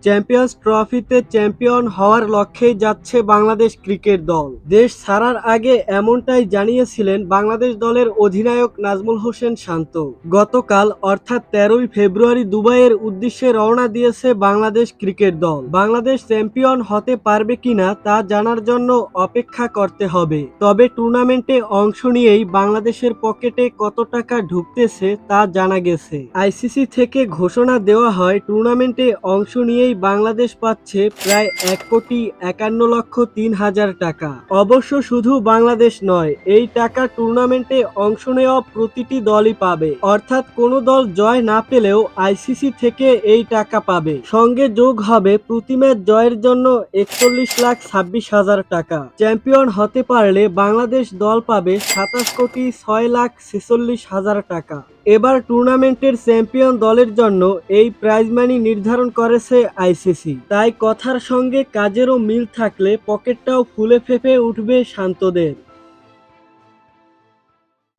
Champions ট্রফিতে champion হওয়ার লক্ষ্যেই যাচ্ছে বাংলাদেশ ক্রিকেট দল। দেশ ছাড়ার আগে এমনটাই জানিয়েছিলেন বাংলাদেশ দলের অধিনায়ক নাজমুল হোসেন শান্ত। গতকাল অর্থাৎ 13ই ফেব্রুয়ারি দুবাইয়ের উদ্দেশ্যে রওনা দিয়েছে বাংলাদেশ ক্রিকেট দল। বাংলাদেশ চ্যাম্পিয়ন হতে পারবে কিনা তা জানার জন্য অপেক্ষা করতে হবে। তবে টুর্নামেন্টে অংশ নিয়েই বাংলাদেশের পকেটে কত টাকা ঢুকতেছে তা জানা গেছে। আইসিসি থেকে ঘোষণা দেওয়া হয় টুর্নামেন্টে অংশ নিয়েই বাংলাদেশ পাচ্ছে প্রায় 1,51,03,000 টাকা। অবশ্য শুধু বাংলাদেশ নয়, এই টাকা টুর্নামেন্টে অংশ নেওয়া প্রতিটি দলই পাবে। অর্থাৎ কোনো দল জয় না পেলেও আইসিসি থেকে এই টাকা পাবে। সঙ্গে যোগ হবে প্রতি ম্যাচ জয়ের জন্য 41,26,000 টাকা। চ্যাম্পিয়ন হতে পারলে বাংলাদেশ দল পাবে 27,06,46,000 টাকা। এবার টুর্নামেন্টের চ্যাম্পিয়ন দলের জন্য এই প্রাইজ মানি নির্ধারণ করেছে আইসিসি। তাই কথার সঙ্গে কাজেরও মিল থাকলে পকেটটাও ফুলে ফেঁপে উঠবে শান্তদের।